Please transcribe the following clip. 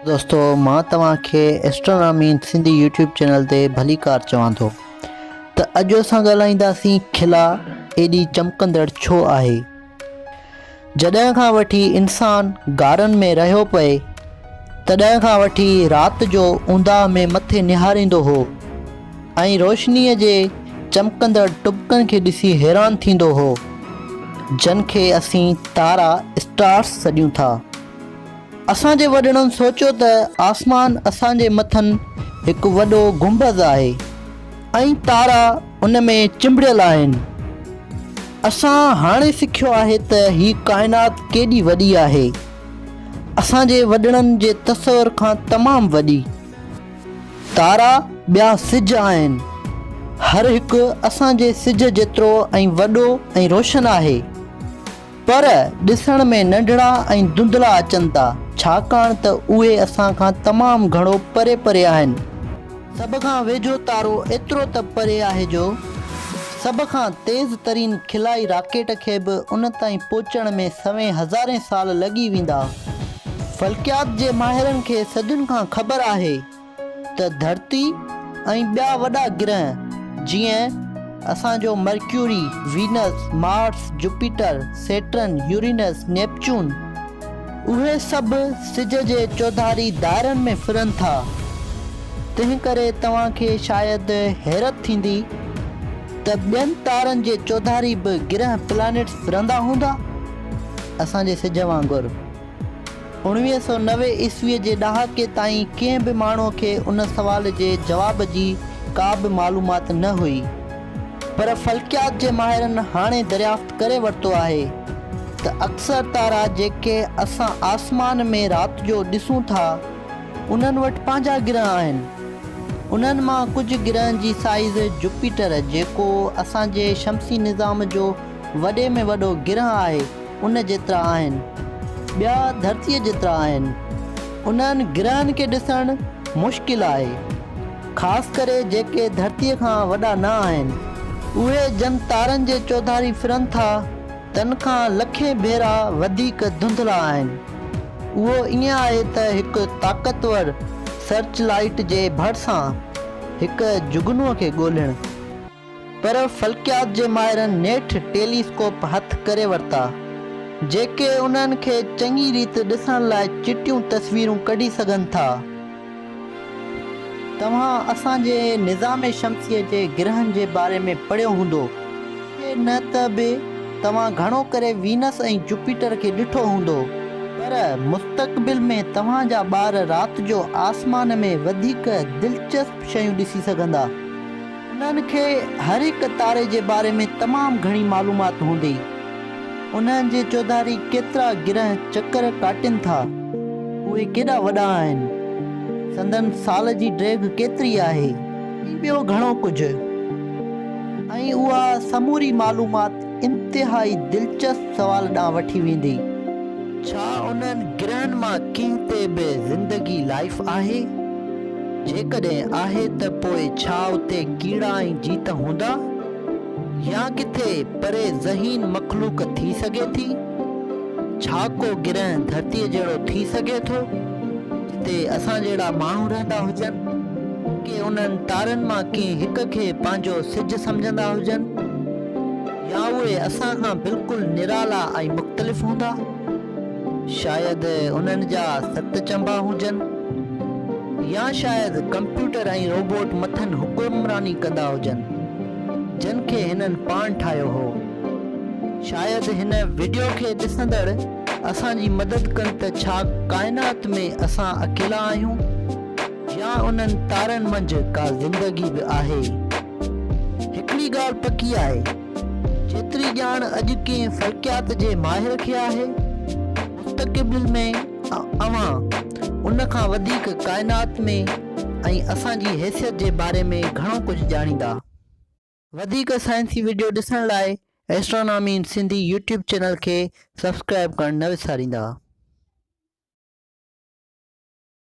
दोस्तों मां तव्हांखे एस्ट्रोनॉमी इन सिंधी यूट्यूब चैनल ते भली कार चवां थो त अॼु असां ॻाल्हाईंदासीं खिला एॾी चमकंदड़ छो आहे। जॾहिं खां वठी इंसान गारनि में रहियो पए तॾहिं खां वठी राति जो ऊंदाह में मथे निहारींदो हो ऐं रोशनीअ जे चमकंदड़ टुबकनि खे ॾिसी हैरान थींदो हो, जिन खे असीं तारा स्टार्स सॾियूं था। असांजे वॾड़नि सोचियो त आसमान असांजे मथनि हिकु वॾो गुंबज़ आहे ऐं तारा उन में चिंबड़ियल आहिनि। असां हाणे सिखियो आहे त हीअ काइनात केॾी वॾी आहे, असांजे वॾड़नि जे तसवर खां तमामु वॾी। तारा ॿिया सिज आहिनि, हर हिकु असांजे सिज जेतिरो ऐं वॾो ऐं रोशन आहे, पर ॾिसण में नंढड़ा ऐं धुंधला अचनि था छाकाणि त उहे असां खां तमामु घणो परे परे आहिनि। सभ खां वेझो तारो एतिरो त परे आहे जो सभ खां तेज़ तरीन खिलाई राकेट खे बि उन ताईं पहुचण में सवें हज़ारें साल लॻी वेंदा। फ़ल्कियात जे माहिरनि खे सदियुनि खां ख़बर आहे त धरती ऐं ॿिया वॾा ग्रह जीअं असांजो mercury, Venus, Mars, Jupiter, Saturn, Uranus, Neptune उहे सभु सिज जे चौधारी दायरनि में फिरनि था। तंहिं करे तव्हांखे शायदि हैरत थींदी त ॿियनि तारनि जे चौधारी बि ग्रह प्लैनेट्स फिरंदा हूंदा असांजे सिज वांगुरु। 1990 ईस्वीअ जे ॾहाके ताईं कंहिं बि माण्हूअ खे उन सवाल जे जवाब जी का बि मालूमात न हुई, पर फ़ल्कियात जे माहिरनि हाणे दरियाफ़्त करे वरितो आहे त अक्सर तारा जेके असां आसमान में राति जो ॾिसूं था उन्हनि वटि पंहिंजा ग्रह आहिनि। उन्हनि मां कुझु ग्रहनि जी साइज़ जुपिटर जेको असांजे शमसी निज़ाम जो वॾे में वॾो ग्रह आहे उन जेतिरा आहिनि, ॿिया धरतीअ जेतिरा आहिनि। उन्हनि ग्रहनि खे ॾिसणु मुश्किल आहे, ख़ासि करे जेके धरतीअ खां वॾा न आहिनि। उहे जन तारनि जे चौधारी फिरनि था तन खां लखे भेरा वधीक धुंधला आहिनि। उहो ईअं आहे त हिकु ताक़तवर सर्च लाइट जे भरिसां हिकु जुगनूअ खे ॻोल्हणु, पर फ़ल्कियात जे माहिरनि नेठि टेलीस्कोप हथ करे वरिता जेके उन्हनि खे चङी रीति ॾिसण लाइ चिटियूं तस्वीरूं कढी सघनि था। तव्हां असांजे निज़ाम शमसीअ जे ग्रहनि जे बारे में पढ़ियो हूंदो, न त बि तव्हां घणो करे वीनस ऐं जुपिटर खे ॾिठो हूंदो, पर मुस्तक़बिल में तव्हांजा ॿार राति जो आसमान में वधीक दिलचस्प शयूं ॾिसी सघंदा। उन्हनि खे हर हिकु तारे जे बारे में तमामु घणी मालूमात हूंदी। उन्हनि जे चौधारी केतिरा ग्रह चकर काटिनि था, उहे केॾा वॾा आहिनि, संदन साल जी ड्रेग केतिरी आहे, ॿियो घणो कुझु। ऐं उहा समूरी मालूमात इंतिहाई दिलचस्प सवाल ॾांहुं वठी वेंदी। छा उन्हनि ग्रहनि मां कंहिं ते बि ज़िंदगी लाइफ आहे? जेकॾहिं आहे त पोइ छा उते कीड़ा ऐं जीत हूंदा या किथे परे ज़हीन मख़लूक थी सघे थी? छा को ग्रह धरतीअ जहिड़ो थी सघे थो जिते असां जहिड़ा माण्हू रहंदा हुजनि, कि उन्हनि तारनि मां कंहिं हिक खे पंहिंजो सिज सम्झंदा हुजनि, या उहे असां खां बिल्कुलु निराला ऐं मुख़्तलिफ़ हूंदा? शायदि उन्हनि जा 7 चंबा हुजनि, या शायदि कंप्यूटर ऐं रोबोट मथनि हुकुमरानी कंदा हुजनि जिन खे हिननि पाण ठाहियो हो। शायदि हिन वीडियो खे ॾिसंदड़ असांजी मदद कनि त छा काइनात में असां अकेला आहियूं या उन्हनि तारनि मंझि का ज़िंदगी बि आहे। हिकिड़ी ॻाल्हि पकी आहे, जेतिरी ॼाण अॼु कंहिं फ़ल्कियात जे माहिर खे आहे, मुस्तक़बिल में अवां उन खां वधीक काइनात में ऐं असांजी हैसियत जे बारे में घणो कुझु ॼाणींदा। वधीक साइंसी वीडियो ॾिसण लाइ एस्ट्रोनॉमी इन सिंधी यूट्यूब चैनल खे सब्सक्राइब करणु न विसारींदा।